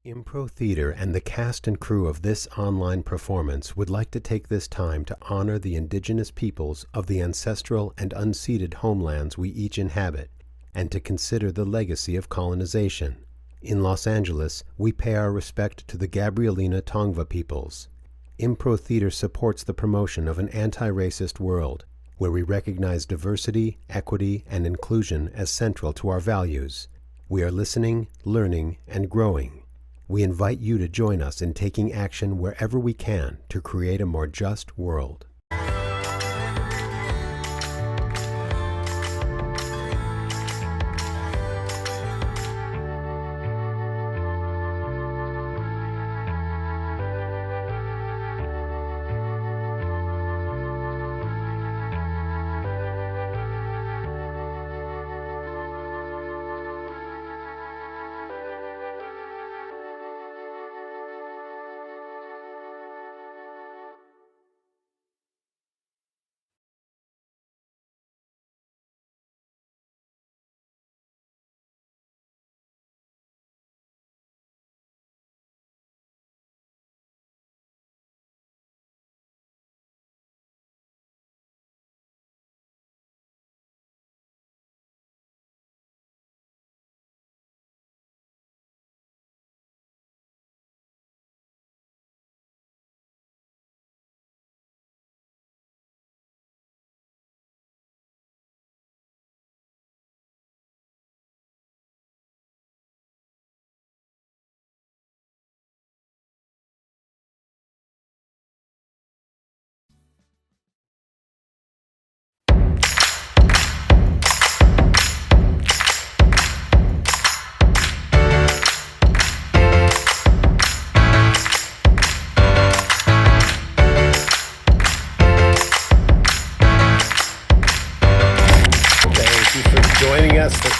Impro Theater and the cast and crew of this online performance would like to take this time to honor the indigenous peoples of the ancestral and unceded homelands we each inhabit, and to consider the legacy of colonization. In Los Angeles, we pay our respect to the Gabrielina Tongva peoples. Impro Theater supports the promotion of an anti-racist world, where we recognize diversity, equity, and inclusion as central to our values. We are listening, learning, and growing. We invite you to join us in taking action wherever we can to create a more just world.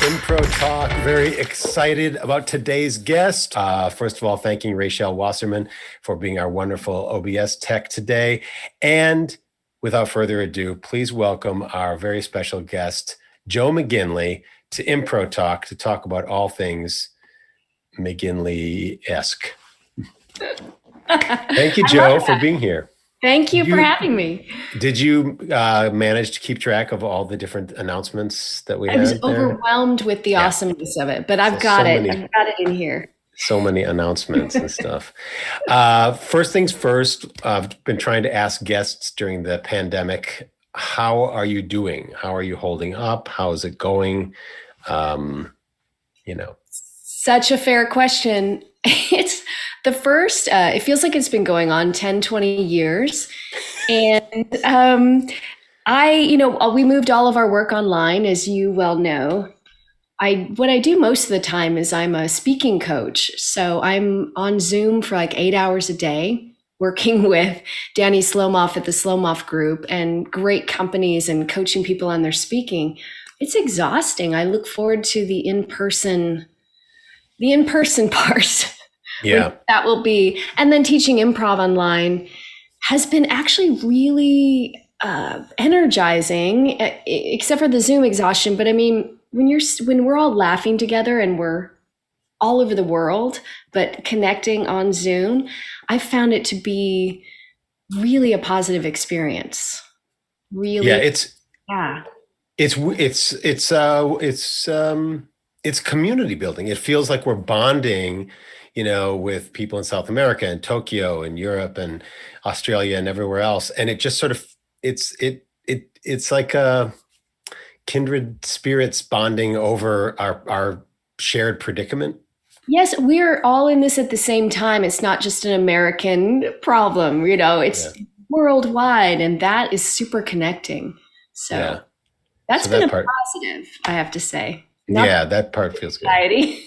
Impro Talk. Very excited about today's guest. First of all, thanking Rachel Wasserman for being our wonderful OBS tech today. And without further ado, please welcome our very special guest, Joe McGinley, to Impro Talk to talk about all things McGinley-esque. Thank you, Joe, for being here. Thank you for having me. Did you manage to keep track of all the different announcements that we had? I was overwhelmed with the awesomeness of it, but I've got it in here. So many announcements and stuff. First things first, I've been trying to ask guests during the pandemic, how are you doing? How are you holding up? How is it going? Such a fair question. It's the first, it feels like it's been going on 10, 20 years. And we moved all of our work online, as you well know. What I do most of the time is I'm a speaking coach. So I'm on Zoom for like 8 hours a day, working with Danny Slomoff at the Slomoff Group and great companies and coaching people on their speaking. It's exhausting. I look forward to the in-person part. Yeah, that will be. And then teaching improv online has been actually really energizing, except for the Zoom exhaustion. But I mean, when we're all laughing together and we're all over the world, but connecting on Zoom, I found it to be really a positive experience. Really, it's community building. It feels like we're bonding, with people in South America and Tokyo and Europe and Australia and everywhere else. And it just sort of, it's like a kindred spirits bonding over our shared predicament. Yes, we're all in this at the same time. It's not just an American problem, it's worldwide, and that is super connecting. So that's been a positive, I have to say. That part feels good. Anxiety.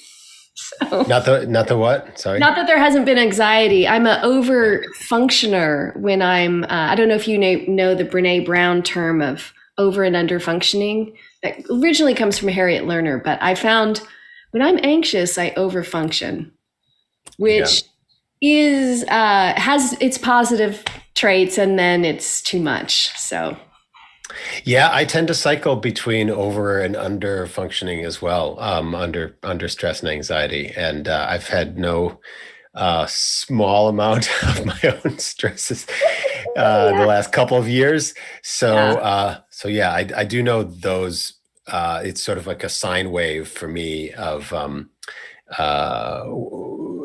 So, not the what? Sorry. Not that there hasn't been anxiety. I'm an over functioner when I'm, I don't know if you know the Brene Brown term of over and under functioning. That originally comes from Harriet Lerner, but I found when I'm anxious, I over function, which has its positive traits, and then it's too much. So Yeah, I tend to cycle between over and under functioning as well, under stress and anxiety, and I've had no small amount of my own stresses the Yeah. last couple of years. Yeah. So yeah, I do know those. It's sort of like a sine wave for me of uh,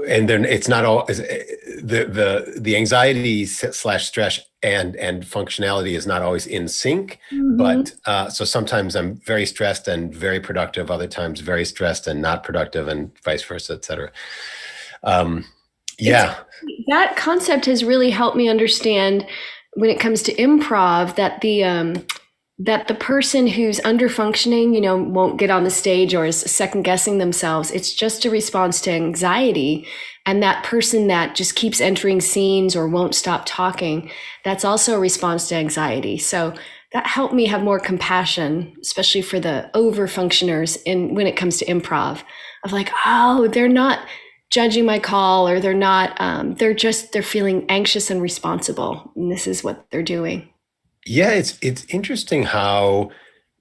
and then it's not all the anxiety slash stress and functionality is not always in sync. Mhm. But so sometimes I'm very stressed and very productive, other times very stressed and not productive, and vice versa, et cetera. Um, It's yeah. that concept has really helped me understand when it comes to improv that the person who's under functioning, won't get on the stage or is second guessing themselves. It's just a response to anxiety. And that person that just keeps entering scenes or won't stop talking, that's also a response to anxiety. So that helped me have more compassion, especially for the over functioners in when it comes to improv, of like, oh, they're not judging my call, or they're not, they're feeling anxious and responsible. And this is what they're doing. Yeah, it's interesting how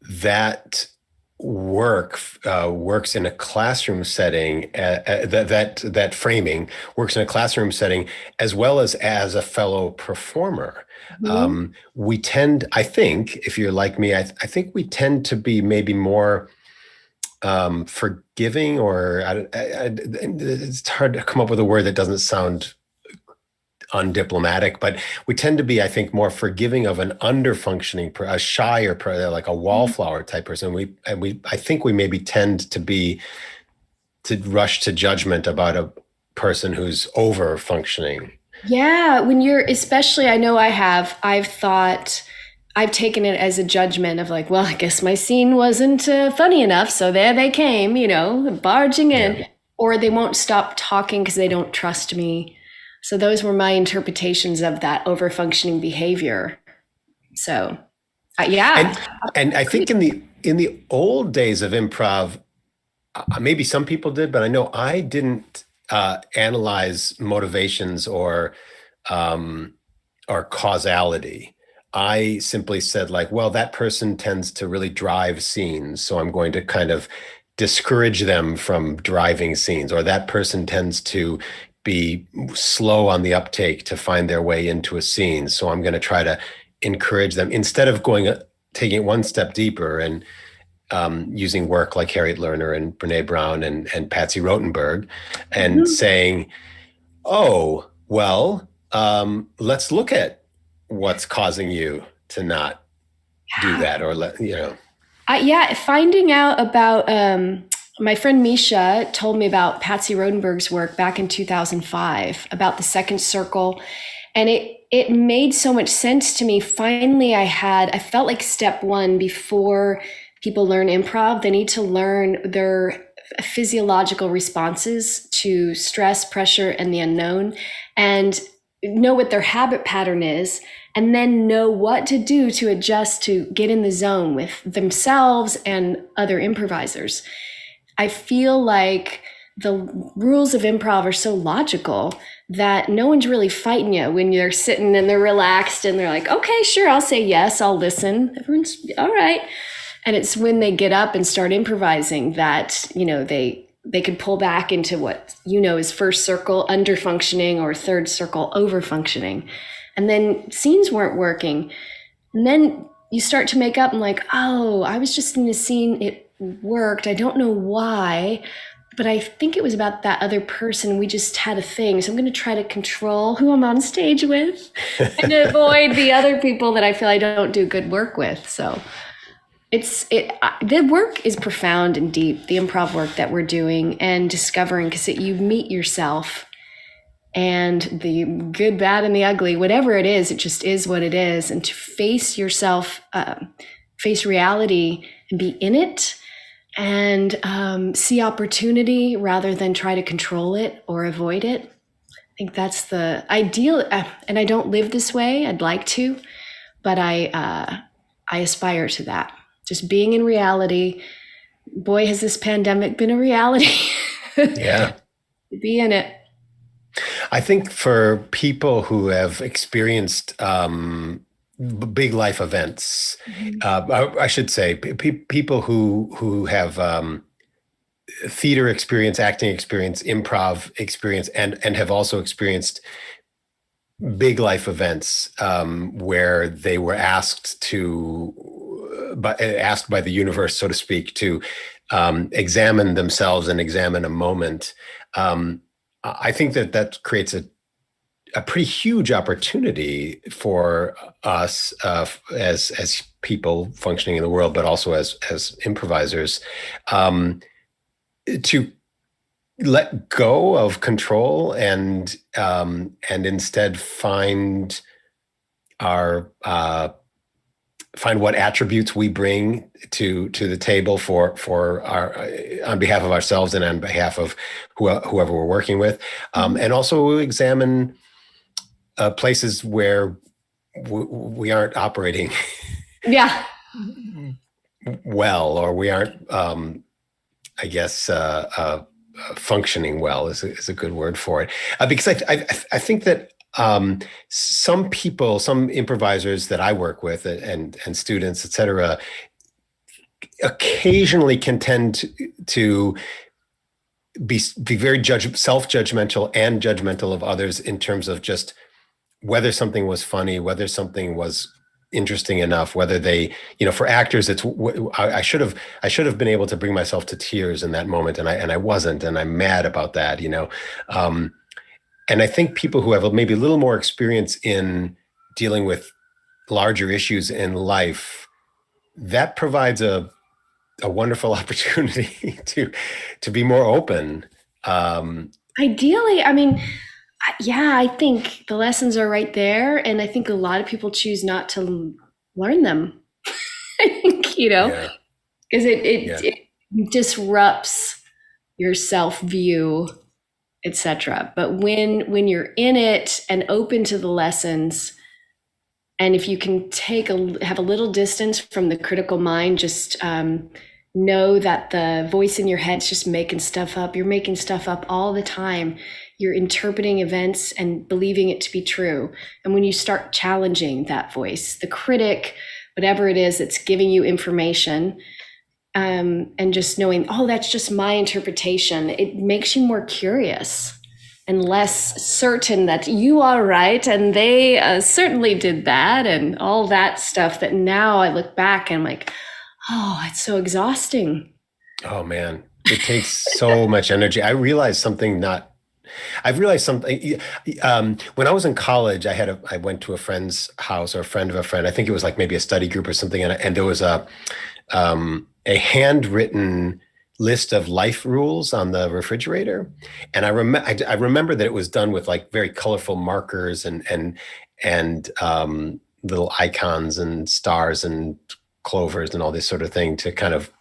that works in a classroom setting. That framing works in a classroom setting as well as a fellow performer. Mhm. We tend, I think, if you're like me, I think we tend to be maybe more forgiving, or it's hard to come up with a word that doesn't sound undiplomatic, but we tend to be, I think, more forgiving of an under-functioning, a shy or like a wallflower type person. I think we maybe tend to rush to judgment about a person who's over-functioning. Yeah, especially, I know I've thought, I've taken it as a judgment of like, well, I guess my scene wasn't funny enough. So there they came, barging Yeah. in, or they won't stop talking because they don't trust me. So those were my interpretations of that over functioning behavior. So, yeah, And and I think in the old days of improv, maybe some people did, but I know I didn't analyze motivations um, or causality. I simply said, like, well, that person tends to really drive scenes, so I'm going to kind of discourage them from driving scenes, or that person tends to be slow on the uptake to find their way into a scene, so I'm going to try to encourage them instead of taking it one step deeper and using work like Harriet Lerner and Brene Brown and Patsy Rotenberg, and Mhm. saying, oh, well, let's look at what's causing you to not do that, or Yeah, finding out about my friend Misha told me about Patsy Rodenberg's work back in 2005 about the second circle, and it made so much sense to me. Finally, I felt like step one before people learn improv, they need to learn their physiological responses to stress, pressure, and the unknown, and know what their habit pattern is, and then know what to do to adjust to get in the zone with themselves and other improvisers. I feel like the rules of improv are so logical that no one's really fighting you when you're sitting and they're relaxed and they're like, okay, sure, I'll say yes, I'll listen. Everyone's all right. And it's when they get up and start improvising that, they could pull back into what is first circle under functioning or third circle over functioning. And then scenes weren't working. And then you start to make up and like, oh, I was just in a scene, it worked. I don't know why, but I think it was about that other person. We just had a thing. So I'm going to try to control who I'm on stage with and avoid the other people that I feel I don't do good work with. So the work is profound and deep, the improv work that we're doing and discovering, because you meet yourself, and the good, bad, and the ugly, whatever it just is what it is. And to face yourself, face reality and be in it, and see opportunity rather than try to control it or avoid it. I think that's the ideal. And I don't live this way. I'd like to, but I aspire to that. Just being in reality. Boy, has this pandemic been a reality. Yeah. Be in it. I think for people who have experienced big life events. Mhm. I should say people who have theater experience, acting experience, improv experience, and have also experienced big life events where they were asked by the universe, so to speak, to examine themselves and examine a moment. I think that creates a pretty huge opportunity for us as people functioning in the world, but also as improvisers, to let go of control and instead our find what attributes we bring to the table for our on behalf of ourselves and on behalf of whoever we're working with, and also examine places where we aren't operating Yeah. well, or we aren't, I guess, functioning well is a good word for it. Because I think that some people, some improvisers that I work with and students, et cetera, occasionally can tend to be very self-judgmental and judgmental of others in terms of just whether something was funny, whether something was interesting enough, whether they, for actors, it's I should have been able to bring myself to tears in that moment, and I wasn't, and I'm mad about that, and I think people who have maybe a little more experience in dealing with larger issues in life, that provides a wonderful opportunity to be more open. Ideally, I mean, yeah, I think the lessons are right there. And I think a lot of people choose not to learn them. I think, Yeah, because yeah. it disrupts your self view, etc. But when you're in it and open to the lessons, and if you can have a little distance from the critical mind, just know that the voice in your head's just making stuff up. You're making stuff up all the time. You're interpreting events and believing it to be true. And when you start challenging that voice, the critic, whatever it is that's giving you information, and just knowing, oh, that's just my interpretation, it makes you more curious and less certain that you are right and they certainly did that and all that stuff that now I look back and I'm like, oh, it's so exhausting. Oh man, it takes so much energy. I've realized something. When I was in college, I went to a friend's house, or a friend of a friend. I think it was like maybe a study group or something, and there was a handwritten list of life rules on the refrigerator, and I remember that it was done with like very colorful markers and little icons and stars and clovers and all this sort of thing to kind of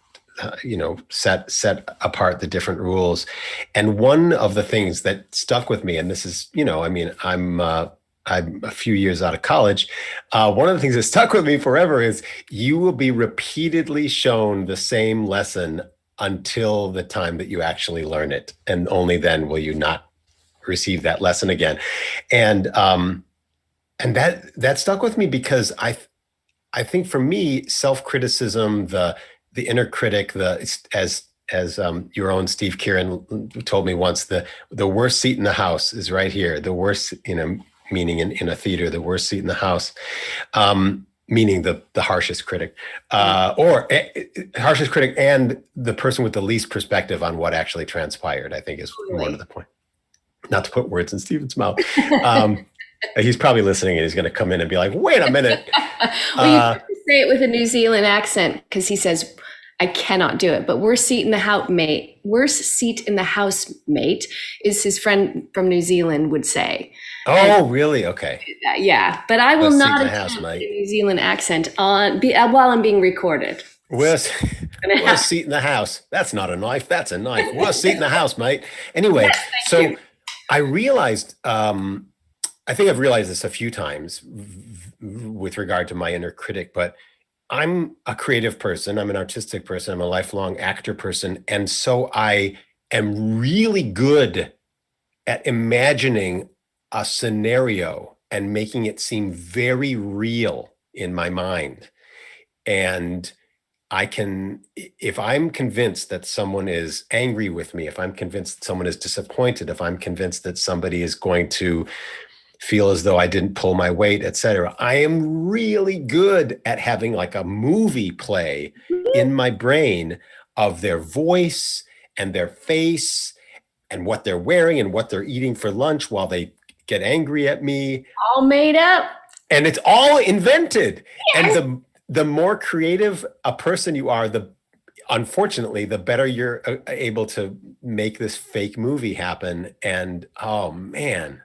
set apart the different rules. And one of the things that stuck with me, and this is, I mean, I'm a few years out of college. One of the things that stuck with me forever is you will be repeatedly shown the same lesson until the time that you actually learn it, and only then will you not receive that lesson again. And that stuck with me because I think for me, self-criticism, the inner critic, as your own Steve Kieran told me once, the worst seat in the house is right here. The worst, meaning in a theater, the worst seat in the house, meaning the harshest critic, or harshest critic and the person with the least perspective on what actually transpired, I think is one of the points. Not to put words in Steven's mouth. He's probably listening and he's going to come in and be like, wait a minute. Well, you have to say it with a New Zealand accent because he says, I cannot do it. But worst seat in the house mate is his friend from New Zealand would say. Oh, really? Okay. Yeah, but I will Worst not seat in the attempt house, a mate. New Zealand accent while I'm being recorded. Worst seat in the house. That's not a knife. That's a knife. Worst seat in the house, mate. Anyway, Yes, so you. I realized, I think I've realized this a few times with regard to my inner critic, but I'm a creative person. I'm an artistic person. I'm a lifelong actor person. And so I am really good at imagining a scenario and making it seem very real in my mind. And I can, if I'm convinced that someone is angry with me, if I'm convinced that someone is disappointed, if I'm convinced that somebody is going to feel as though I didn't pull my weight, etc., I am really good at having like a movie play in my brain of their voice and their face and what they're wearing and what they're eating for lunch while they get angry at me. All made up. And it's all invented. Yes. And the more creative a person you are, unfortunately, the better you're able to make this fake movie happen. And oh man,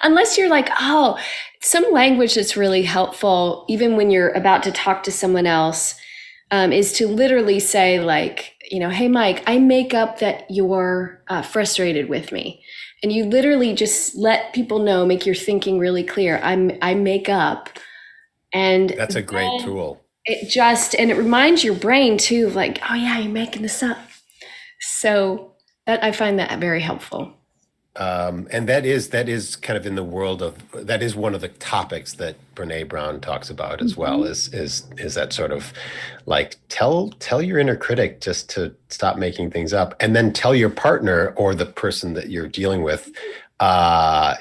Unless you're like, oh, some language that's really helpful, even when you're about to talk to someone else, is to literally say like, hey, Mike, I make up that you're frustrated with me. And you literally just let people know, make your thinking really clear. I make up. And that's a great tool. And it reminds your brain too, of like, oh yeah, you're making this up. So I find that very helpful. And that is kind of in the world of, that is one of the topics that Brene Brown talks about as well, is that sort of like, tell your inner critic just to stop making things up, and then tell your partner or the person that you're dealing with, I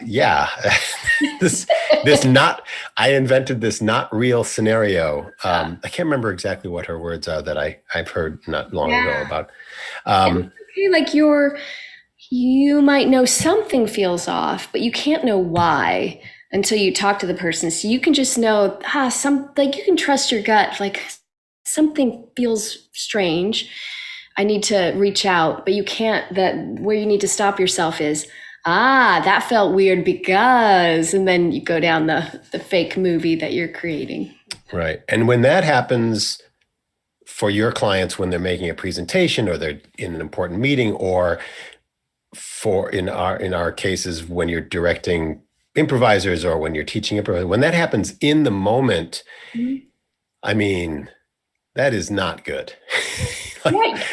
invented this not real scenario. I can't remember exactly what her words are that I've heard not long ago about. Like you might know something feels off, but you can't know why until you talk to the person. So you can just know, you can trust your gut. Like something feels strange. I need to reach out, but you can't, where you need to stop yourself is, that felt weird because, and then you go down the fake movie that you're creating. Right. And when that happens for your clients, when they're making a presentation or they're in an important meeting, or in our cases, when you're directing improvisers or when you're teaching improvisers, when that happens in the moment, I mean, that is not good. Right.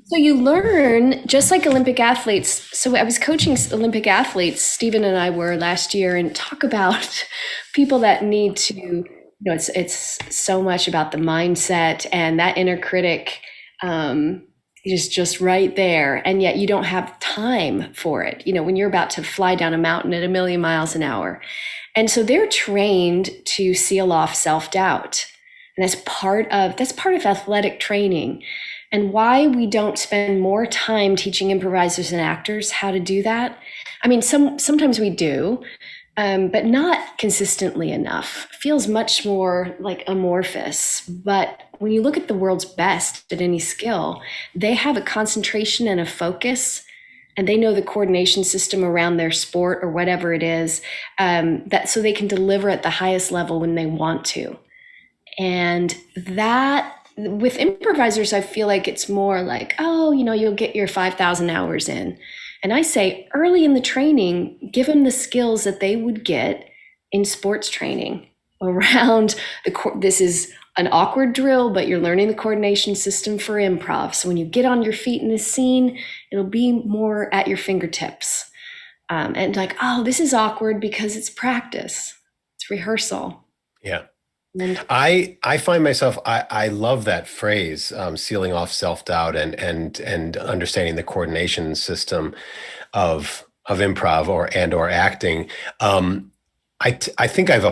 So you learn, just like Olympic athletes. So I was coaching Olympic athletes, Stephen and I were last year, and talk about people that need to, it's so much about the mindset, and that inner critic is just right there. And yet you don't have time for it, when you're about to fly down a mountain at 1,000,000 miles an hour. And so they're trained to seal off self-doubt. And that's part of athletic training. And why we don't spend more time teaching improvisers and actors how to do that. I mean, sometimes we do, but not consistently enough. Feels much more like amorphous. But when you look at the world's best at any skill, they have a concentration and a focus, and they know the coordination system around their sport or whatever it is, that so they can deliver at the highest level when they want to. And that, with improvisers, I feel like it's more like, you'll get your 5,000 hours in. And I say early in the training, give them the skills that they would get in sports training around this is an awkward drill, but you're learning the coordination system for improv. So when you get on your feet in this scene, it'll be more at your fingertips. And like, this is awkward because it's practice. It's rehearsal. Yeah. I find myself, I love that phrase, sealing off self-doubt and understanding the coordination system of improv or acting. I think I've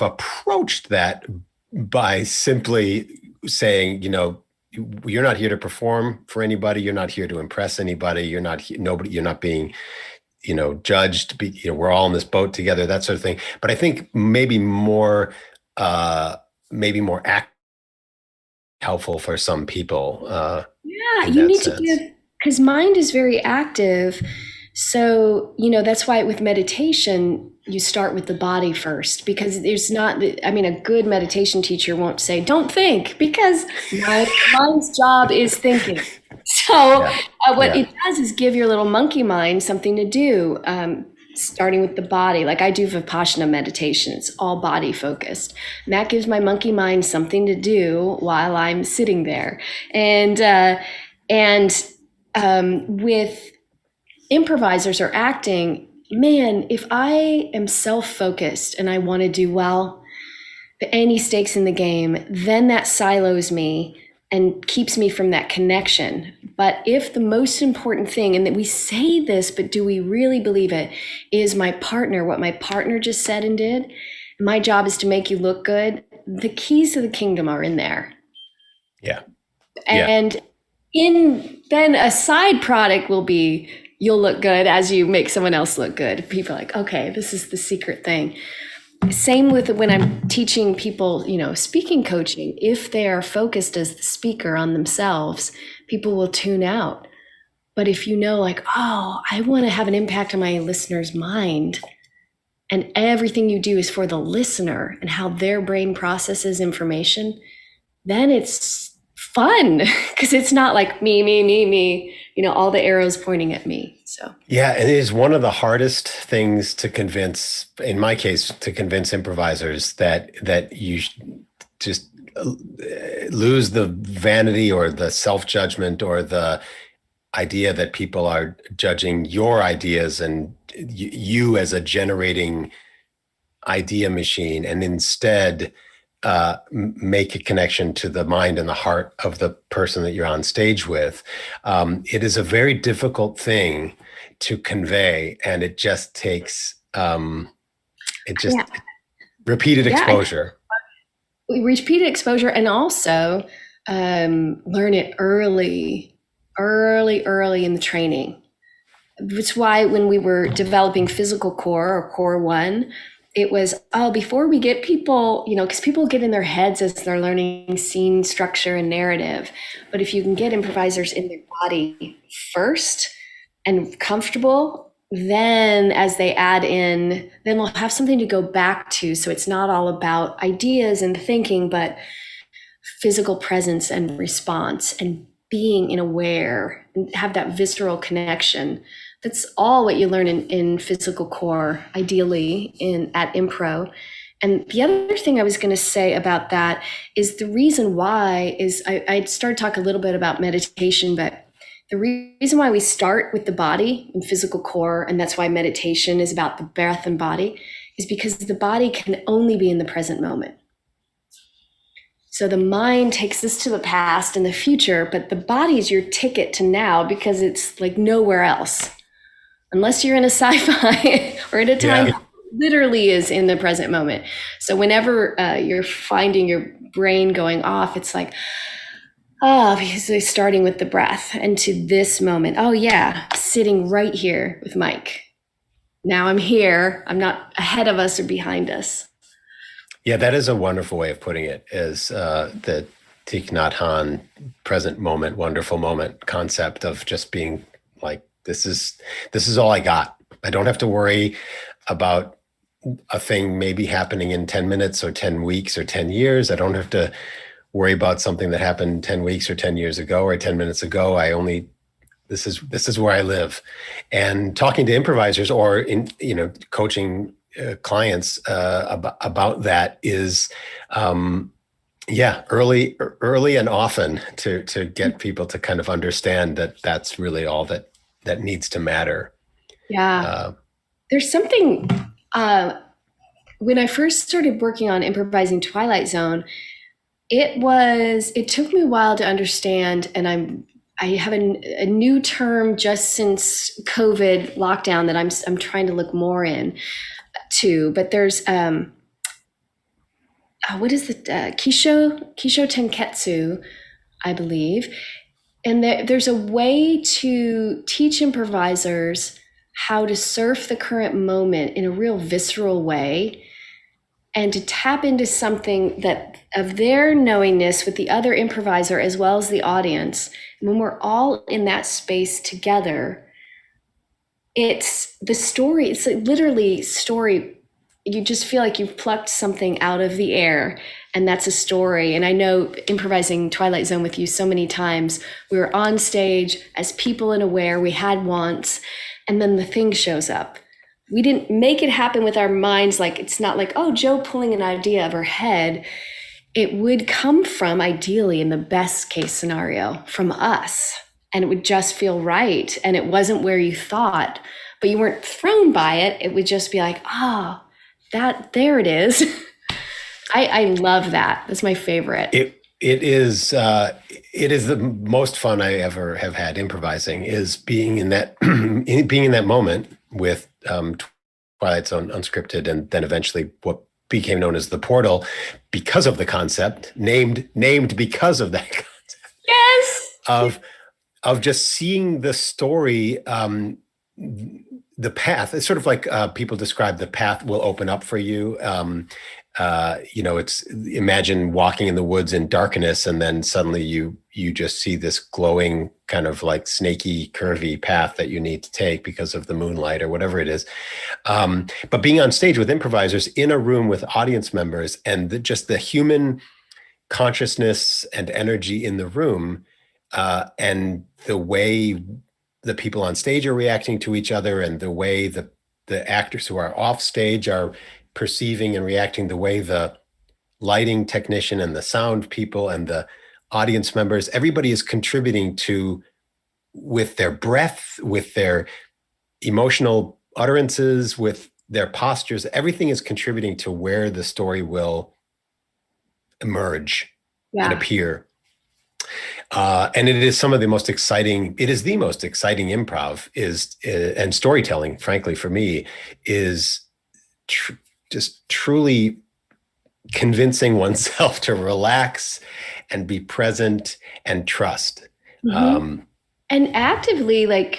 approached that by simply saying, you're not here to perform for anybody. You're not here to impress anybody. You're not being, judged. We're all in this boat together, that sort of thing. But I think maybe more helpful for some people. You need to give, because mind is very active. So, that's why with meditation, you start with the body first, because there's not, a good meditation teacher won't say, don't think, because mind's job is thinking. So what it does is give your little monkey mind something to do. Starting with the body, like I do Vipassana meditation, it's all body focused. And that gives my monkey mind something to do while I'm sitting there. And with improvisers or acting, man, if I am self-focused and I want to do well, any stakes in the game, then that silos me and keeps me from that connection. But if the most important thing, and that we say this, but do we really believe it, is my partner, what my partner just said and did, my job is to make you look good, the keys to the kingdom are in there. Yeah. And then a side product will be, you'll look good as you make someone else look good. People are like, okay, this is the secret thing. Same with when I'm teaching people, speaking coaching. If they are focused as the speaker on themselves, people will tune out. But if I want to have an impact on my listener's mind, and everything you do is for the listener and how their brain processes information, then it's fun because it's not like me, all the arrows pointing at me. So yeah, it is one of the hardest things to convince, in my case, to convince improvisers that you just lose the vanity or the self-judgment or the idea that people are judging your ideas and you as a generating idea machine, and instead make a connection to the mind and the heart of the person that you're on stage with. It is a very difficult thing to convey, and it just takes repeated exposure. We repeated exposure, and also learn it early in the training. That's why when we were developing physical core or core 1, it was, before we get people, because people get in their heads as they're learning scene structure and narrative. But if you can get improvisers in their body first and comfortable, then as they add in, then they'll have something to go back to. So it's not all about ideas and thinking, but physical presence and response and being aware and have that visceral connection. That's all what you learn in physical core, ideally at Impro. And the other thing I was going to say about that is the reason why is I'd start to talk a little bit about meditation, but the reason why we start with the body and physical core, and that's why meditation is about the breath and body, is because the body can only be in the present moment. So the mind takes us to the past and the future, but the body is your ticket to now because it's like nowhere else. Unless you're in a sci-fi or at a time that literally is in the present moment. So whenever you're finding your brain going off, it's like, because starting with the breath and to this moment. Sitting right here with Mike. Now I'm here. I'm not ahead of us or behind us. Yeah, that is a wonderful way of putting it, is the Thich Nhat Hanh present moment, wonderful moment concept of just being like, this is all I got. I don't have to worry about a thing maybe happening in 10 minutes or 10 weeks or 10 years. I don't have to worry about something that happened 10 weeks or 10 years ago or 10 minutes ago. This is where I live. And talking to improvisers or coaching clients about that is early and often to get people to kind of understand that that's really all that needs to matter. There's something when I first started working on improvising Twilight Zone, it took me a while to understand, and I have a new term just since COVID lockdown that I'm trying to look more in to, but there's what is the Kisho Tenketsu, I believe. And there's a way to teach improvisers how to surf the current moment in a real visceral way and to tap into something that of their knowingness with the other improviser as well as the audience. And when we're all in that space together, it's the story. It's like literally story. You just feel like you've plucked something out of the air, and that's a story. And I know improvising Twilight Zone with you so many times, we were on stage as people and aware, we had wants, and then the thing shows up. We didn't make it happen with our minds. Like, it's not like, Joe pulling an idea of her head. It would come from, ideally, in the best case scenario, from us. And it would just feel right. And it wasn't where you thought, but you weren't thrown by it. It would just be like, oh, there it is. I love that. That's my favorite. It is the most fun I ever have had improvising, is being in that moment with Twilight Zone Unscripted, and then eventually what became known as the Portal, because of the concept, named because of that concept. Yes. Of just seeing the story, the path. It's sort of like people describe the path will open up for you. It's, imagine walking in the woods in darkness, and then suddenly you just see this glowing kind of like snaky, curvy path that you need to take because of the moonlight or whatever it is. But being on stage with improvisers in a room with audience members, and just the human consciousness and energy in the room, and the way the people on stage are reacting to each other, and the way the actors who are off stage are perceiving and reacting, the way the lighting technician and the sound people and the audience members, everybody is contributing to, with their breath, with their emotional utterances, with their postures, everything is contributing to where the story will emerge and appear. And it is the most exciting improv and storytelling, frankly, for me, is just truly convincing oneself to relax and be present and trust. Mm-hmm. And actively, I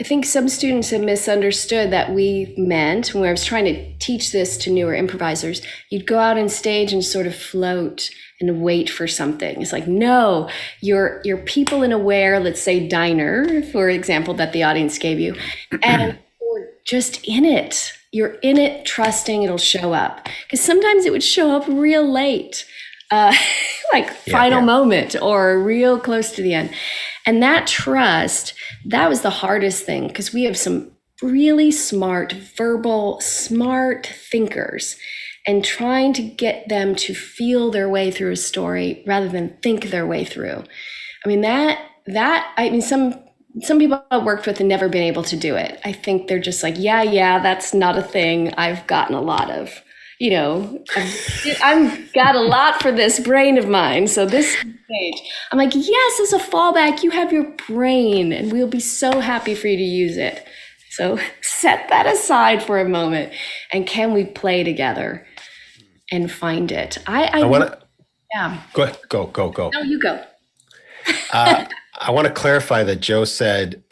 think some students have misunderstood that we meant, when I was trying to teach this to newer improvisers, you'd go out on stage and sort of float and wait for something. It's like, no, you're people in a let's say diner, for example, that the audience gave you, and you're just in it. You're in it, trusting it'll show up. Because sometimes it would show up real late, final moment or real close to the end. And that trust, that was the hardest thing, because we have some really smart thinkers, and trying to get them to feel their way through a story rather than think their way through. I mean, some people I've worked with have never been able to do it. I think they're just like, yeah, that's not a thing I've gotten a lot of. I've got a lot for this brain of mine. So this stage, I'm like, yes, as a fallback, you have your brain, and we'll be so happy for you to use it. So set that aside for a moment, and can we play together and find it? I want to. Yeah. Go ahead. Go. No, you go. I want to clarify that Joe said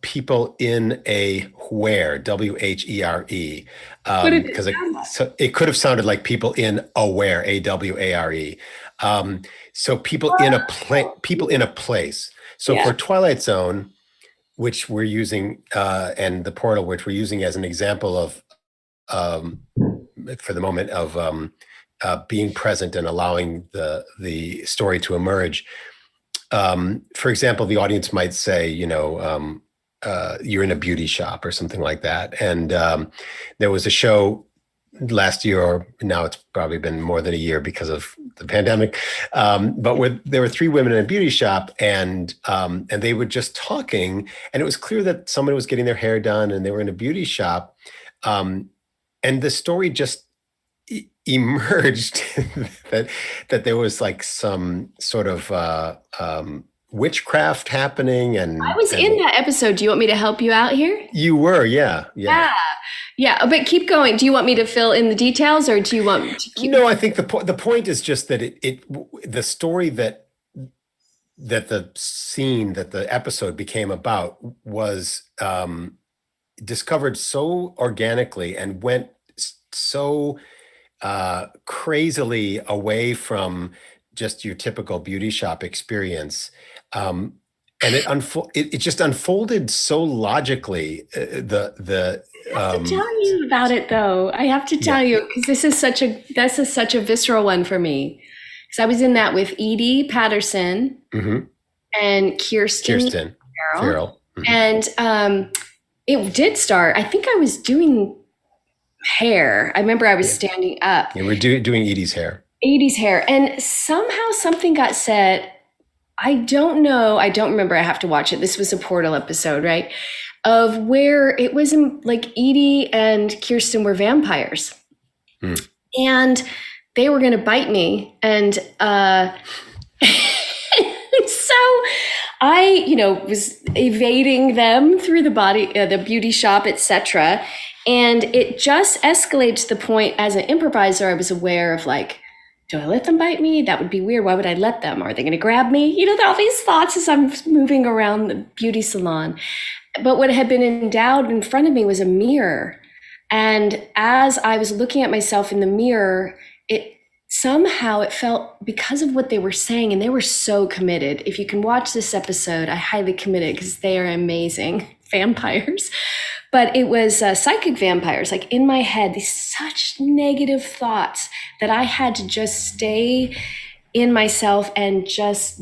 people in a where, WHERE, because it could have sounded like people in aware, AWARE. So people in a place. So for Twilight Zone, which we're using, and the Portal, which we're using as an example of, for the moment, of being present and allowing the story to emerge. For example, the audience might say, you're in a beauty shop or something like that. And there was a show last year, or now it's probably been more than a year because of the pandemic. But there were three women in a beauty shop, and they were just talking, and it was clear that someone was getting their hair done, and they were in a beauty shop. And the story just emerged that there was like some sort of witchcraft happening, and I was in that episode. Do you want me to help you out here? You were, yeah. But keep going. Do you want me to fill in the details, or do you want to keep? No, I think the point is just that the story that the episode became about was discovered so organically and went so crazily away from just your typical beauty shop experience, and it just unfolded so logically. I have to tell you about it, though. I have to tell you, because this is such a visceral one for me. Because I was in that with Edie Patterson and Kirsten Farrell. Mm-hmm. And it did start. I think I was doing hair. I remember I was standing up. Yeah, we're doing Edie's hair. And somehow something got said. I don't know. I don't remember. I have to watch it. This was a Portal episode, right? of where it was like Edie and Kirsten were vampires. And they were going to bite me. And so I, was evading them through the beauty shop, etc. And it just escalated to the point as an improviser, I was aware of like, do I let them bite me? That would be weird. Why would I let them? Are they going to grab me? All these thoughts as I'm moving around the beauty salon. But what had been endowed in front of me was a mirror. And as I was looking at myself in the mirror, it felt, because of what they were saying, and they were so committed. If you can watch this episode, I highly commit it because they are amazing vampires. But it was psychic vampires, like in my head, these such negative thoughts that I had to just stay in myself and just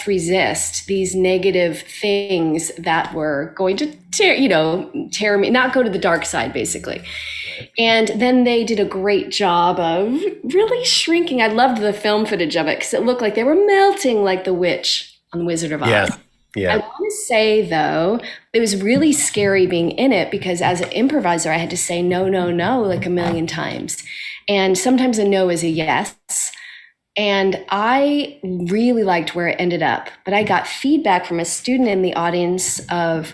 resist these negative things that were going to tear me, not go to the dark side, basically. And then they did a great job of really shrinking. I loved the film footage of it because it looked like they were melting like the witch on The Wizard of Oz. Yeah. I want to say, though, it was really scary being in it because as an improviser, I had to say no, like a million times. And sometimes a no is a yes. And I really liked where it ended up. But I got feedback from a student in the audience of,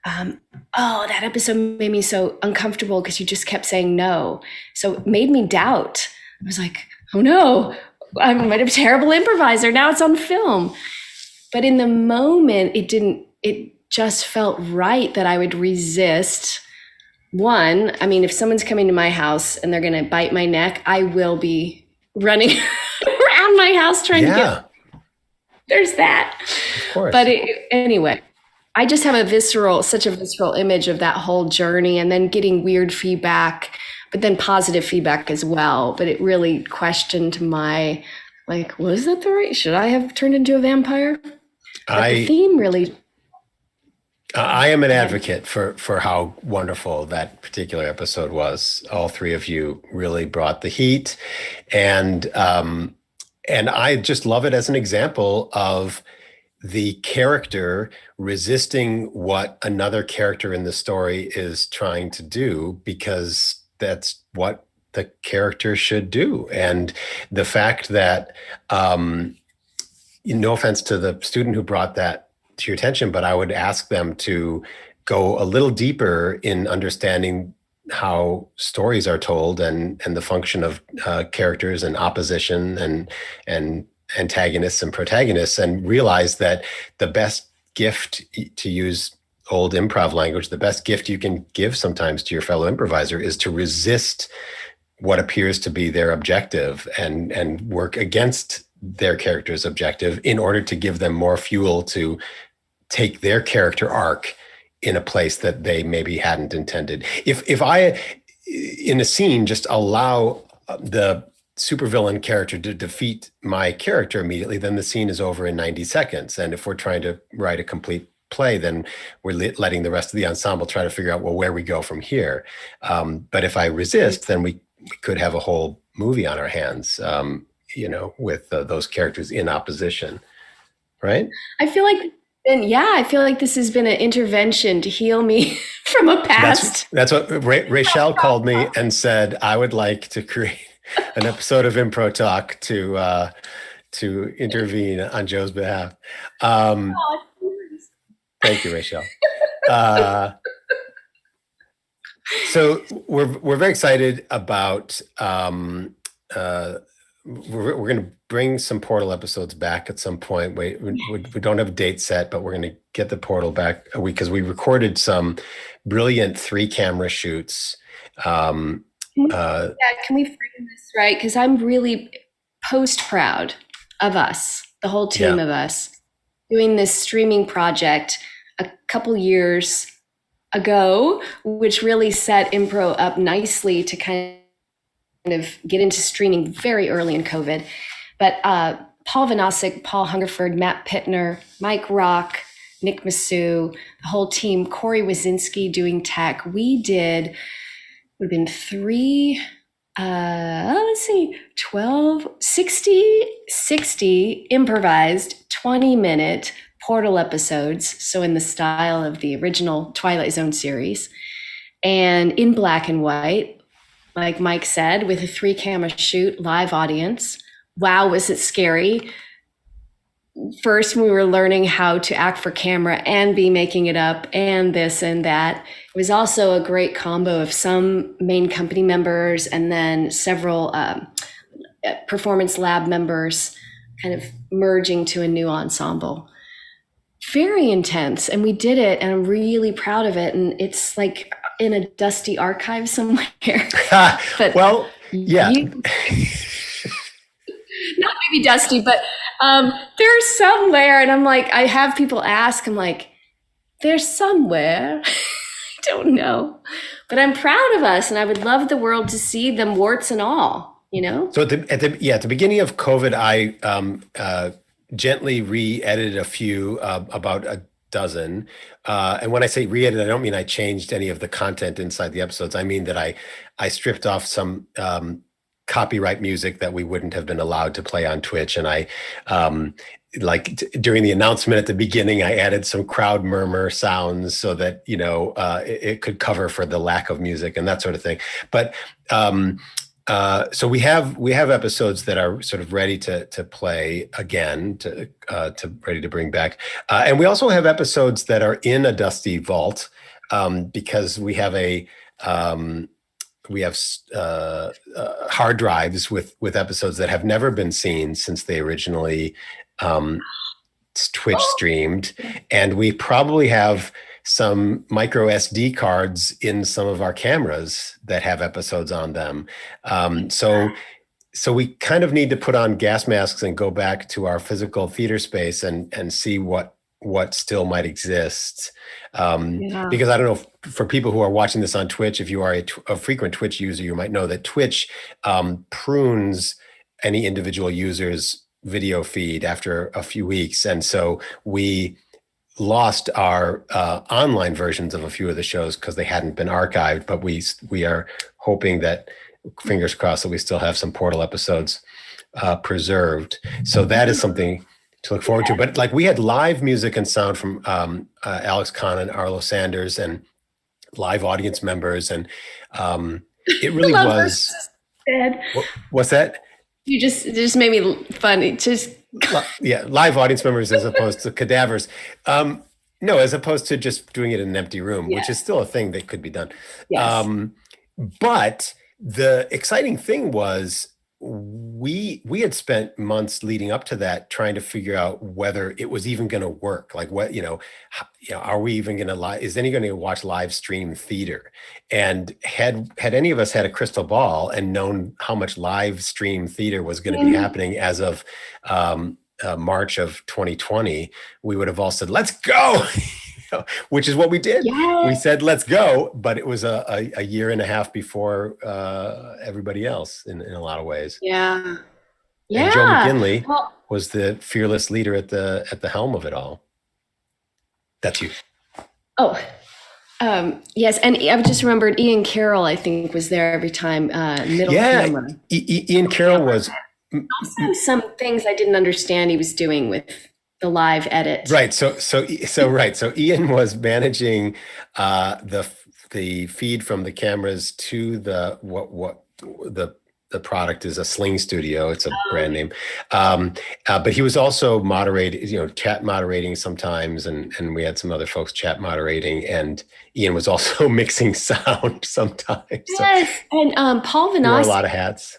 that episode made me so uncomfortable because you just kept saying no. So it made me doubt. I was like, oh no, I'm a terrible improviser. Now it's on film. But in the moment, it just felt right that I would resist. One, if someone's coming to my house and they're going to bite my neck, I will be running around my house trying to get. There's that. Of course. But anyway, I just have such a visceral image of that whole journey and then getting weird feedback, but then positive feedback as well. But it really questioned my, was that the right? Should I have turned into a vampire? The theme really. I am an advocate for how wonderful that particular episode was. All three of you really brought the heat, and I just love it as an example of the character resisting what another character in the story is trying to do, because that's what the character should do. And the fact that, no offense to the student who brought that to your attention, but I would ask them to go a little deeper in understanding how stories are told and the function of characters and opposition and antagonists and protagonists, and realize that the best gift, to use old improv language, the best gift you can give sometimes to your fellow improviser is to resist what appears to be their objective and work against their character's objective in order to give them more fuel to take their character arc in a place that they maybe hadn't intended. If I, in a scene, just allow the supervillain character to defeat my character immediately, then the scene is over in 90 seconds. And if we're trying to write a complete play, then we're letting the rest of the ensemble try to figure out, where we go from here. But if I resist, then we could have a whole movie on our hands, with those characters in opposition, right? I feel like this has been an intervention to heal me from a past. That's what Rachel called me and said, I would like to create an episode of Impro Talk to intervene on Joe's behalf. Thank you, Rachel. So we're very excited about. We're going to bring some Portal episodes back at some point. We don't have a date set, but we're going to get the Portal back because we recorded some brilliant 3-camera shoots. Can we frame this right? Because I'm really proud of us, the whole team of us, doing this streaming project a couple years ago, which really set Impro up nicely to kind of get into streaming very early in COVID. But Paul Vanasek, Paul Hungerford, Matt Pittner, Mike Rock, Nick Massou, the whole team, Corey Wazinski doing tech. We did, would have been 60 improvised 20-minute portal episodes, so in the style of the original Twilight Zone series, and in black and white, like Mike said, with a 3-camera shoot, live audience. Wow, was it scary. First, we were learning how to act for camera and be making it up and this and that. It was also a great combo of some main company members and then several performance lab members kind of merging to a new ensemble. Very intense, and we did it, and I'm really proud of it. And it's like in a dusty archive somewhere. But well, yeah. Not maybe dusty, but there's somewhere. And I'm like, I have people ask, I'm like, there's somewhere. I don't know. But I'm proud of us, and I would love the world to see them, warts and all, you know? So at the beginning of COVID, I gently re-edited a few, about a dozen. And when I say re-edit, I don't mean I changed any of the content inside the episodes. I mean that I stripped off some copyright music that we wouldn't have been allowed to play on Twitch. And I, during the announcement at the beginning, I added some crowd murmur sounds so that, it could cover for the lack of music and that sort of thing. But so we have episodes that are sort of ready to play again, to ready to bring back. And we also have episodes that are in a dusty vault, because we have hard drives with episodes that have never been seen since they originally Twitch streamed. And we probably have some micro SD cards in some of our cameras that have episodes on them. So we kind of need to put on gas masks and go back to our physical theater space and see what still might exist. Because I don't know, for people who are watching this on Twitch, if you are a frequent Twitch user, you might know that Twitch prunes any individual user's video feed after a few weeks. And so we lost our online versions of a few of the shows because they hadn't been archived, but we are hoping that, fingers crossed, that we still have some portal episodes preserved. So that is something to look forward to. But like, we had live music and sound from Alex Kahn and Arlo Sanders and live audience members. And it really was. What's that? You just made me funny. Live audience members as opposed to cadavers. No, as opposed to just doing it in an empty room, which is still a thing that could be done. Yes. But the exciting thing was we had spent months leading up to that trying to figure out whether it was even going to work. Like, what, are we even going to is anyone going to watch live stream theater? And had any of us had a crystal ball and known how much live stream theater was going to be happening as of March of 2020, we would have all said, let's go. Which is what we did. Yes. We said, let's go. But it was a year and a half before everybody else in a lot of ways. Yeah. And Joe McGinley was the fearless leader at the helm of it all. That's you. Oh, yes. And I just remembered Ian Carroll, I think, was there every time. Middle camera. Ian Carroll was. Also, some things I didn't understand he was doing with the live edit. Right. So Ian was managing the feed from the cameras to the product is a Sling Studio. It's a brand name. But he was also moderating, chat moderating sometimes, and we had some other folks chat moderating, and Ian was also mixing sound sometimes. Yes, so, and Paul Vanassi wore a lot of hats.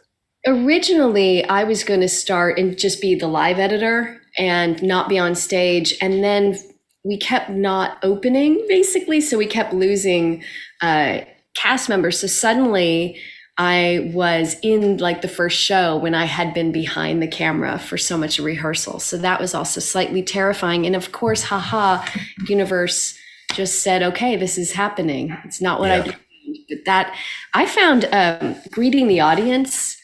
Originally, I was going to start and just be the live editor and not be on stage. And then we kept not opening, basically. So we kept losing cast members. So suddenly I was in like the first show when I had been behind the camera for so much rehearsal. So that was also slightly terrifying. And of course, universe just said, okay, this is happening. It's not what I planned. But that I found greeting the audience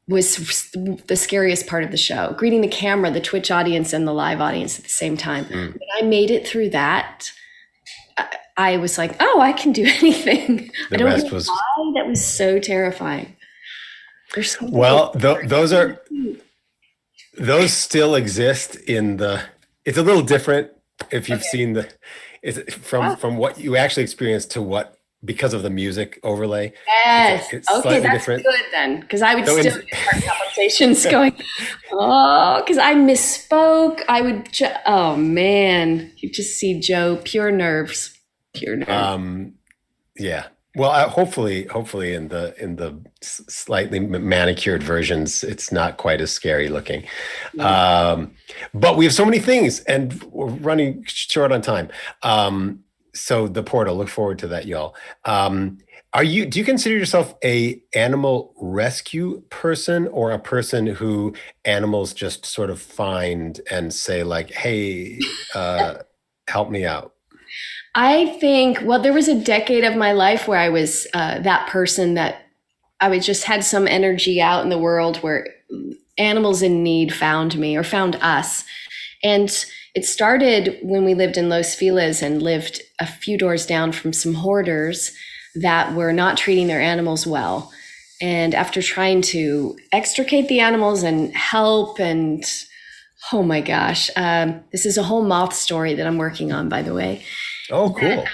was the scariest part of the show. Greeting the camera, the Twitch audience, and the live audience at the same time. When I made it through that, I was like, oh, I can do anything. I don't know why that was so terrifying. Well, those still exist in the It's a little different if you've Okay. seen it's from Oh, from what you actually experienced to what because of the music overlay. yes. It's Okay, slightly that's different. good then, because I would So in still get heart palpitations going. Oh, because I misspoke. Oh man, you just see Joe, pure nerves. um yeah. Well, hopefully in the slightly manicured versions, it's not quite as scary looking. Yeah. Um, but we have so many things, and we're running short on time. So the portal, look forward to that, y'all. Do you consider yourself a animal rescue person or a person who animals just sort of find and say like, hey, help me out? I think, well, there was a decade of my life where I was that person that I would just had some energy out in the world where animals in need found me or found us. And it started when we lived in Los Feliz and lived a few doors down from some hoarders that were not treating their animals well. And after trying to extricate the animals and help, and oh my gosh, this is a whole moth story that I'm working on, by the way. Oh, cool.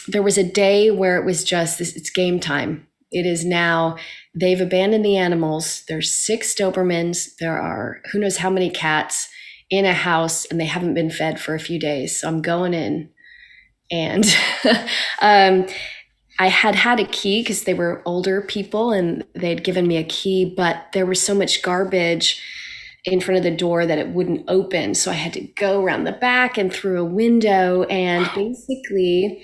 There was a day where it was just this, it's game time. It is now, they've abandoned the animals. There's 6 Dobermans. There are who knows how many cats in a house, and they haven't been fed for a few days. So I'm going in. And um, I had a key because they were older people and they'd given me a key, but there was so much garbage in front of the door that it wouldn't open. So I had to go around the back and through a window and basically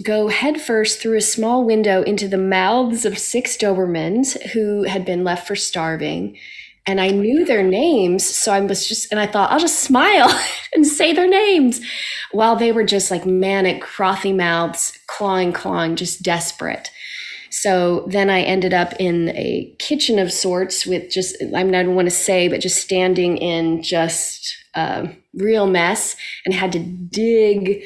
go headfirst through a small window into the mouths of 6 Dobermans who had been left for starving. And I knew their names. So and I thought, I'll just smile and say their names while they were just like manic, frothy mouths, clawing, just desperate. So then I ended up in a kitchen of sorts with just, I mean, I don't want to say, but just standing in just a real mess and had to dig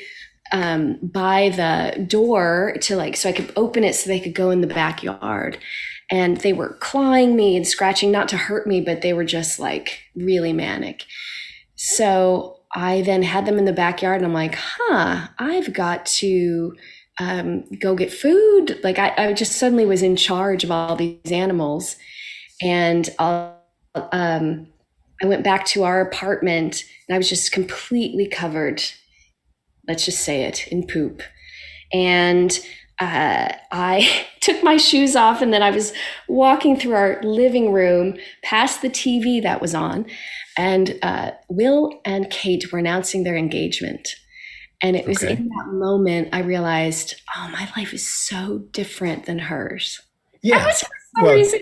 by the door to like, so I could open it so they could go in the backyard. And they were clawing me and scratching, not to hurt me, but they were just like really manic. So I then had them in the backyard and I'm like, I've got to go get food. Like I just suddenly was in charge of all these animals. And I went back to our apartment and I was just completely covered, let's just say it, in poop. And I took my shoes off and then I was walking through our living room past the TV that was on. And Will and Kate were announcing their engagement. And it was Okay. in that moment I realized, oh, my life is so different than hers. That Yeah. was for some Well, reason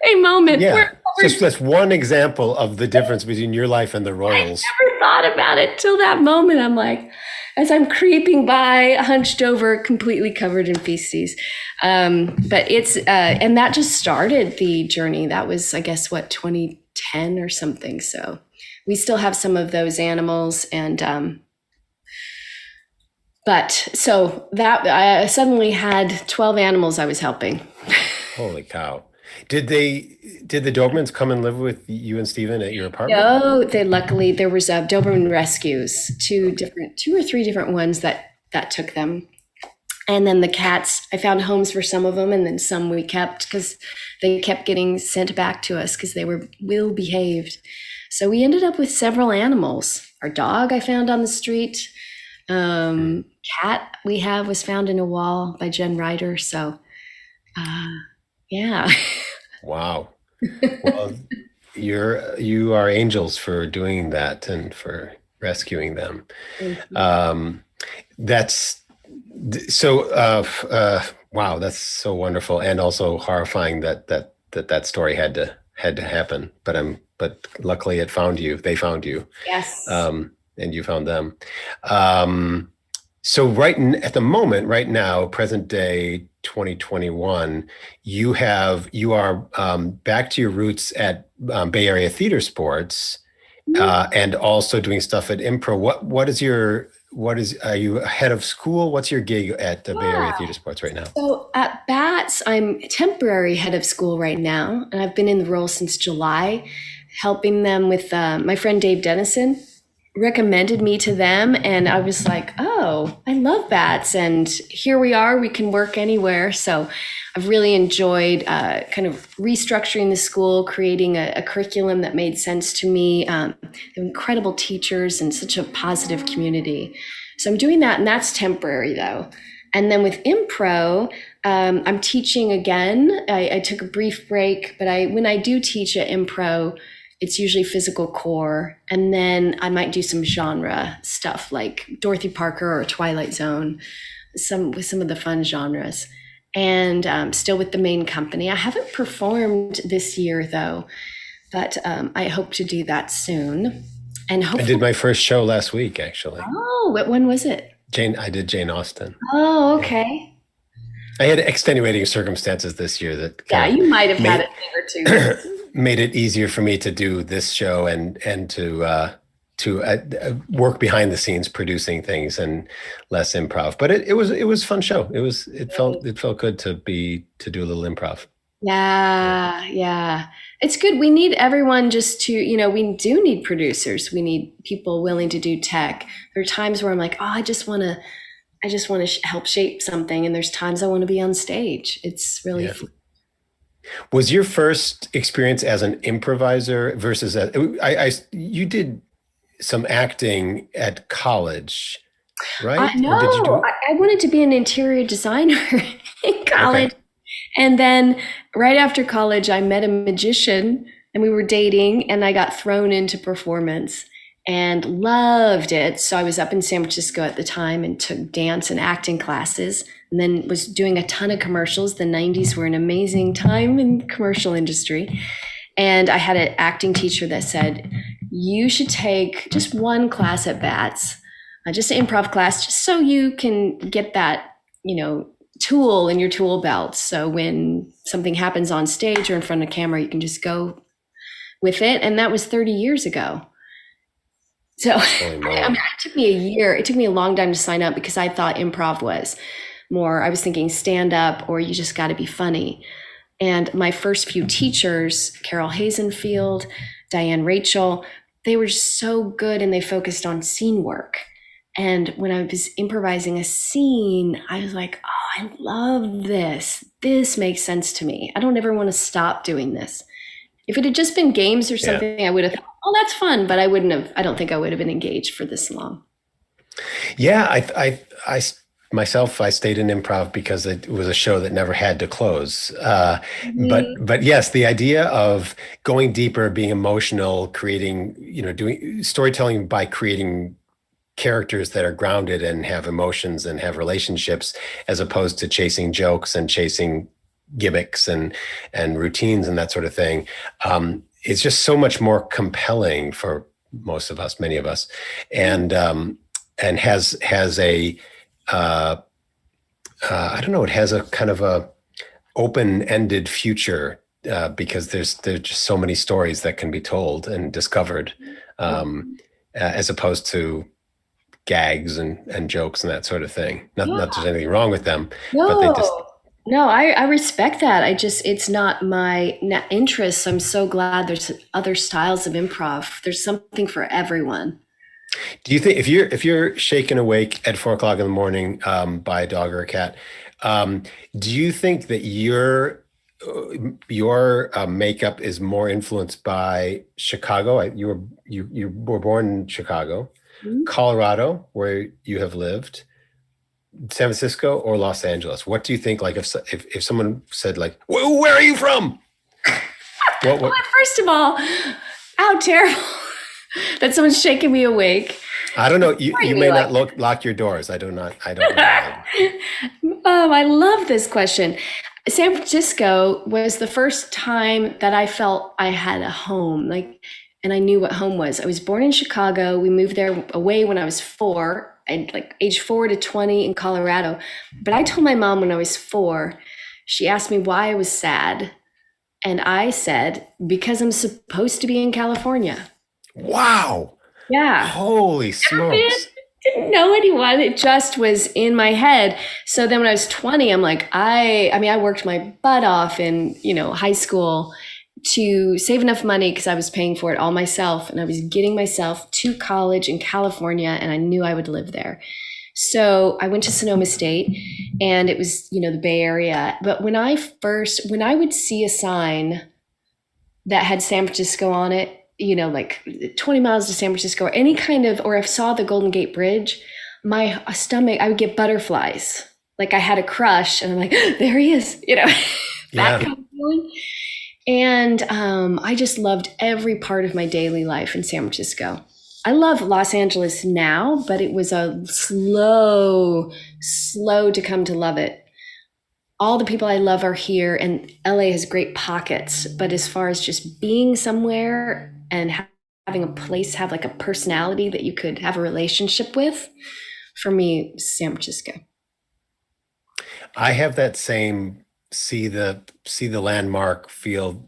a moment yeah. where Just that's one example of the difference between your life and the I Royals. never thought about it till that moment. I'm like, as I'm creeping by, hunched over, completely covered in feces. But and that just started the journey. That was, I guess, what, 2010 or something. So we still have some of those animals. But so that I suddenly had 12 animals I was helping. Holy cow. Did the Dobermans come and live with you and Steven at your apartment? No, they luckily there was Doberman rescues, two or three different ones that took them, and then the cats. I found homes for some of them, and then some we kept because they kept getting sent back to us because they were well behaved. So we ended up with several animals. Our dog I found on the street. Hmm. Cat we have was found in a wall by Jen Ryder. So uh, yeah. Wow. Well, you are angels for doing that and for rescuing them. Um, that's so wow, that's so wonderful and also horrifying that story had to happen. But luckily it found you. They found you. Yes. And you found them. Um, so at the moment, right now, present day 2021, you are back to your roots at Bay Area Theater Sports, and also doing stuff at Impro. Are you head of school? What's your gig at the Bay Area Yeah. Theater Sports right now? So at BATS, I'm temporary head of school right now, and I've been in the role since July. helping them with my friend Dave Dennison recommended me to them, and I was like, oh, I love bats, and here we are, we can work anywhere. So I've really enjoyed kind of restructuring the school, creating a curriculum that made sense to me, incredible teachers and such a positive community. So I'm doing that, and that's temporary though. And then with Impro, I'm teaching again. I took a brief break, but when I do teach at Impro, it's usually physical core. And then I might do some genre stuff like Dorothy Parker or Twilight Zone, with some of the fun genres. And still with the main company. I haven't performed this year though, but I hope to do that soon. And hopefully, I did my first show last week, actually. Oh, what one was it? I did Jane Austen. Oh, okay. I had extenuating circumstances this year that you might have had a thing or two. Made it easier for me to do this show and to work behind the scenes producing things and less improv. But it was a fun show. It felt good to do a little improv. Yeah. It's good. We need everyone just to, we do need producers. We need people willing to do tech. There are times where I'm like, oh, I just want to help shape something. And there's times I want to be on stage. It's really fun. Was your first experience as an improviser versus you did some acting at college, right? No, I wanted to be an interior designer in college. Okay. And then right after college, I met a magician and we were dating, and I got thrown into performance and loved it. So I was up in San Francisco at the time and took dance and acting classes, and then was doing a ton of commercials. The 90s were an amazing time in the commercial industry. And I had an acting teacher that said, you should take just one class at BATS, just an improv class, just so you can get that, tool in your tool belt. So when something happens on stage or in front of camera, you can just go with it. And that was 30 years ago. So it took me a year. It took me a long time to sign up because I thought improv was more, I was thinking stand up or you just got to be funny. And my first few teachers, Carol Hazenfield, Diane Rachel, they were just so good and they focused on scene work. And when I was improvising a scene, I was like, oh, I love this. This makes sense to me. I don't ever want to stop doing this. If it had just been games or something, I would have thought, oh, that's fun. But I don't think I would have been engaged for this long. Yeah, I myself, I stayed in improv because it was a show that never had to close. But yes, the idea of going deeper, being emotional, creating, doing storytelling by creating characters that are grounded and have emotions and have relationships, as opposed to chasing jokes and chasing gimmicks and routines and that sort of thing. It's just so much more compelling for most of us, many of us, and has a I don't know, it has a kind of a open-ended future because there's just so many stories that can be told and discovered, as opposed to gags and jokes and that sort of thing. Not that there's anything wrong with them, but they just. No, I respect that. It's not my interest. I'm so glad there's other styles of improv. There's something for everyone. Do you think if you're shaken awake at 4 o'clock in the morning by a dog or a cat, do you think that your makeup is more influenced by Chicago? You were born in Chicago, Colorado, where you have lived, San Francisco, or Los Angeles? What do you think? Like if someone said like, where are you from? What? Well, first of all, how terrible that someone's shaking me awake. I don't know. You may not lock your doors. I don't know. I love this question. San Francisco was the first time that I felt I had a home, and I knew what home was. I was born in Chicago. We moved there away when I was 4, and age 4 to 20 in Colorado. But I told my mom when I was 4, she asked me why I was sad. And I said, because I'm supposed to be in California. Wow. Yeah. Holy smokes. Didn't know anyone. It just was in my head. So then when I was 20, I'm like, I worked my butt off in, high school to save enough money because I was paying for it all myself, and I was getting myself to college in California, and I knew I would live there. So I went to Sonoma State, and it was, the Bay Area. But when I would see a sign that had San Francisco on it, like 20 miles to San Francisco, or any kind of, or I saw the Golden Gate Bridge, my stomach, I would get butterflies. Like I had a crush, and I'm like, there he is, that kind of feeling. And I just loved every part of my daily life in San Francisco. I love Los Angeles now, but it was a slow to come to love it. All the people I love are here, and LA has great pockets. But as far as just being somewhere and having a place have like a personality that you could have a relationship with, for me, San Francisco. I have that same see the landmark, feel,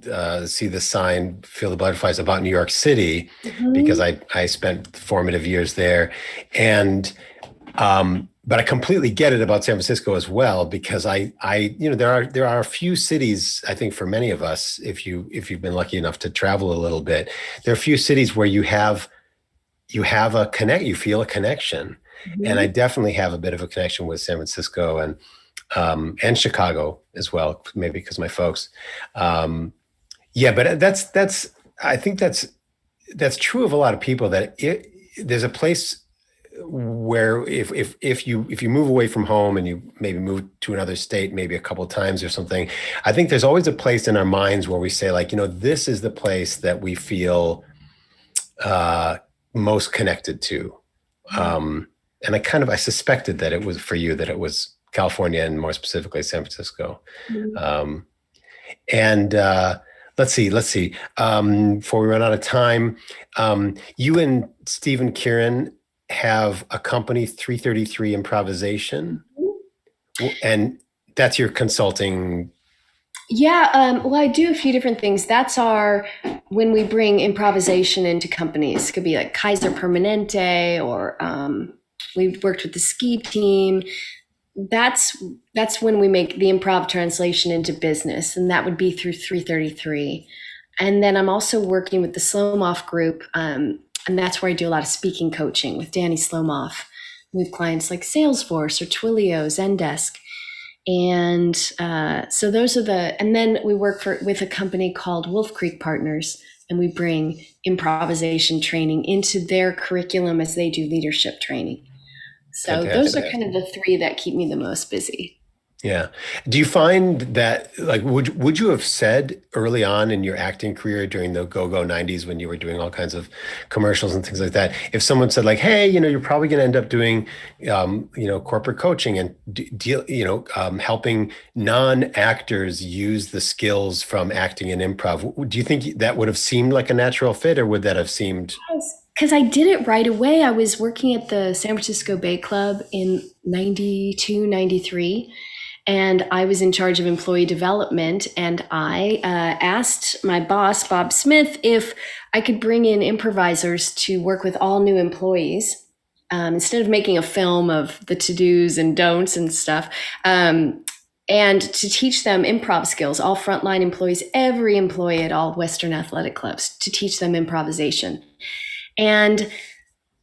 see the sign, feel the butterflies about New York City, because I spent formative years there, and but I completely get it about San Francisco as well, because I there are a few cities, I think for many of us, if you've been lucky enough to travel a little bit, there are a few cities where you feel a connection, and I definitely have a bit of a connection with San Francisco and Chicago as well, maybe because my folks. But I think that's true of a lot of people, that there's a place where if you move away from home and you maybe move to another state, maybe a couple of times or something, I think there's always a place in our minds where we say, like, this is the place that we feel most connected to. And I suspected that it was for you, that it was California, and more specifically San Francisco. Let's see. Before we run out of time, you and Stephen Kieran have a company, 333 Improvisation, and that's your consulting. Yeah, well, I do a few different things. That's when we bring improvisation into companies. It could be like Kaiser Permanente, or we've worked with the ski team. That's when we make the improv translation into business, and that would be through 333. And then I'm also working with the Slomoff group, and that's where I do a lot of speaking coaching with Danny Slomoff, with clients like Salesforce or Twilio, Zendesk. And so those are and then we work with a company called Wolf Creek Partners, and we bring improvisation training into their curriculum as they do leadership training. So Fantastic. Those are kind of the three that keep me the most busy. Yeah. Do you find that, like, would you have said early on in your acting career during the go-go 90s, when you were doing all kinds of commercials and things like that, if someone said, like, hey, you're probably going to end up doing, corporate coaching and, helping non-actors use the skills from acting and improv, do you think that would have seemed like a natural fit, or would that have seemed... Because I did it right away. I was working at the San Francisco Bay Club in 92, 93. And I was in charge of employee development, and I asked my boss, Bob Smith, if I could bring in improvisers to work with all new employees, instead of making a film of the to-dos and don'ts and stuff, and to teach them improv skills, all frontline employees, every employee at all Western athletic clubs, to teach them improvisation. And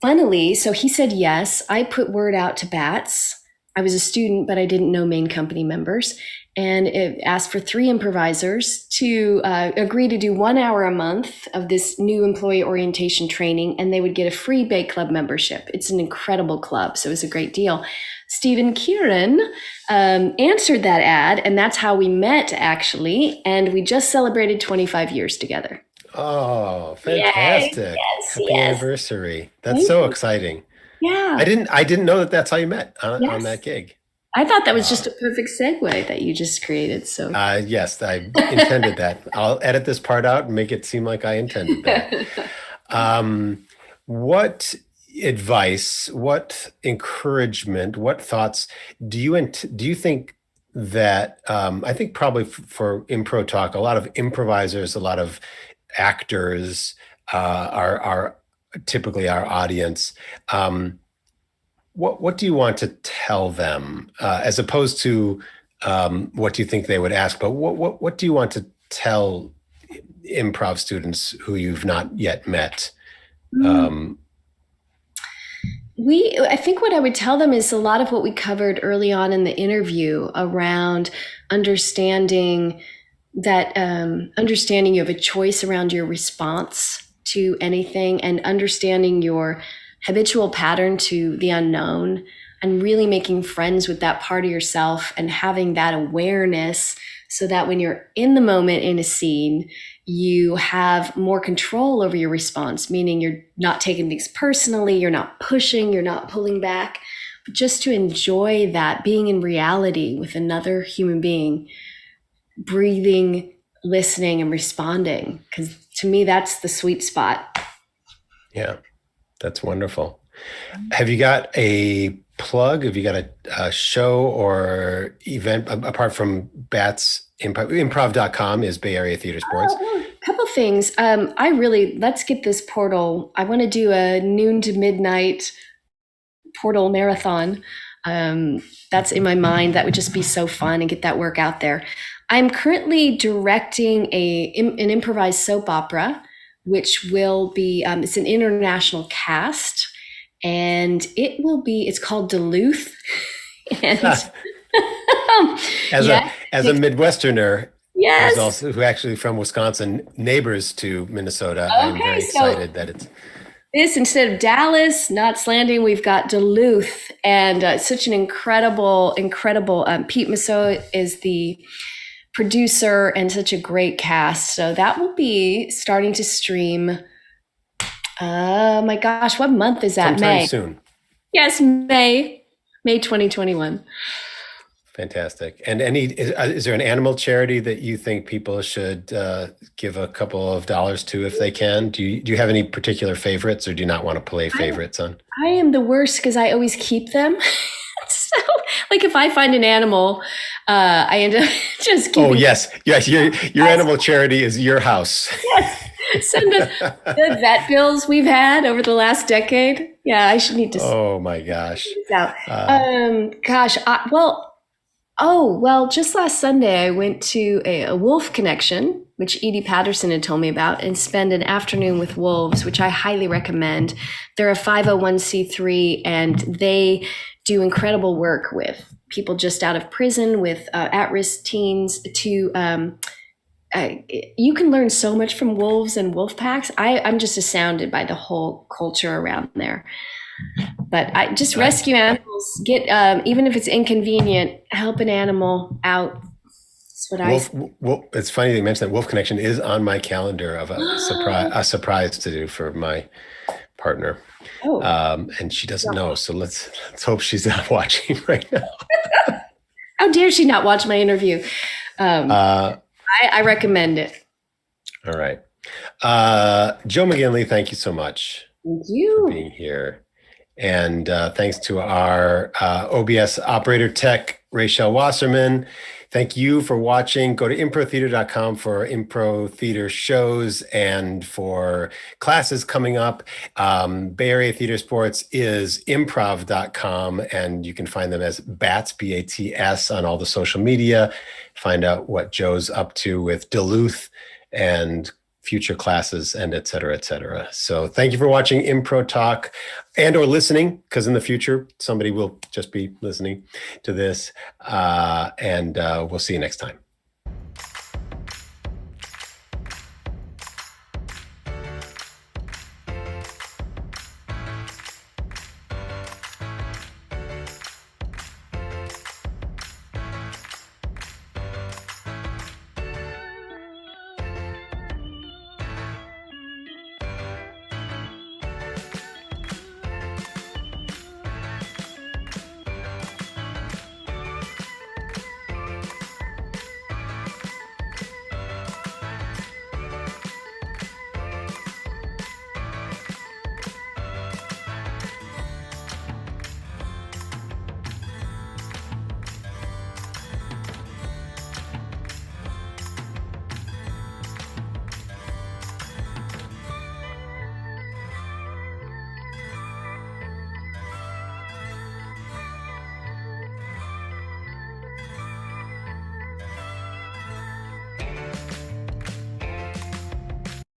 funnily, so he said yes. I put word out to Bats. I was a student, but I didn't know main company members, and it asked for 3 improvisers to agree to do 1 hour a month of this new employee orientation training, and they would get a free Bay Club membership. It's an incredible club, so it was a great deal. Stephen Kieran answered that ad, and that's how we met, actually, and we just celebrated 25 years together. Oh, fantastic. Happy anniversary. That's so exciting. Yeah. I didn't know that that's how you met on that gig. I thought that was just a perfect segue that you just created. So yes, I intended that. I'll edit this part out and make it seem like I intended that. What advice, what encouragement, what thoughts do you think that, I think probably for Impro Talk, a lot of improvisers, a lot of actors are typically our audience. What do you want to tell them, as opposed to what do you think they would ask? But what do you want to tell improv students who you've not yet met? I think what I would tell them is a lot of what we covered early on in the interview around understanding that understanding you have a choice around your response to anything, and understanding your habitual pattern to the unknown, and really making friends with that part of yourself and having that awareness, so that when you're in the moment in a scene, you have more control over your response, meaning you're not taking things personally, you're not pushing, you're not pulling back, but just to enjoy that being in reality with another human being, breathing, listening, and responding. Because to me, that's the sweet spot. Yeah, that's wonderful. Have you got a plug? Have you got a show or event apart from Bats? Improv.com is Bay Area Theater Sports. A couple things. Let's get this portal. I want to do a noon to midnight portal marathon. That's in my mind. That would just be so fun, and get that work out there. I'm currently directing an improvised soap opera, which will be, it's an international cast, and it's called Duluth. And as a Midwesterner, yes, who actually from Wisconsin, neighbors to Minnesota, I'm very excited that it's this, instead of Dallas, not slandering, we've got Duluth, and such an incredible. Pete Masso is the producer, and such a great cast. So that will be starting to stream. My gosh, what month is that? Sometime May. Soon. Yes, May 2021. Fantastic. And is there an animal charity that you think people should give a couple of dollars to if they can? Do you have any particular favorites, or do you not want to play favorites on? I am the worst because I always keep them. So, like, if I find an animal, I end up just keeping. Oh yes. Your animal charity is your house. Yes. Send us the vet bills we've had over the last decade. Yeah, I should need to. Oh my gosh. Out. Just last Sunday I went to a wolf connection, which Edie Patterson had told me about, and spend an afternoon with wolves, which I highly recommend. They're a 501c3, and they do incredible work with people just out of prison, with at-risk teens. You can learn so much from wolves and wolf packs. I'm just astounded by the whole culture around there. But I just rescue animals. Get even if it's inconvenient, help an animal out. That's what It's funny that you mentioned that. Wolf Connection is on my calendar of a surprise to do for my partner. Oh. And she doesn't know. So let's hope she's not watching right now. How dare she not watch my interview? I recommend it. All right. Joe McGinley, thank you so much. Thank you for being here. And thanks to our OBS operator tech, Rachel Wasserman. Thank you for watching. Go to improtheater.com for Impro Theater shows and for classes coming up. Bay Area Theater Sports is improv.com, and you can find them as BATS, B-A-T-S, on all the social media. Find out what Joe's up to with Duluth and future classes, and et cetera, et cetera. So thank you for watching Impro Talk and or listening, because in the future, somebody will just be listening to this. And we'll see you next time.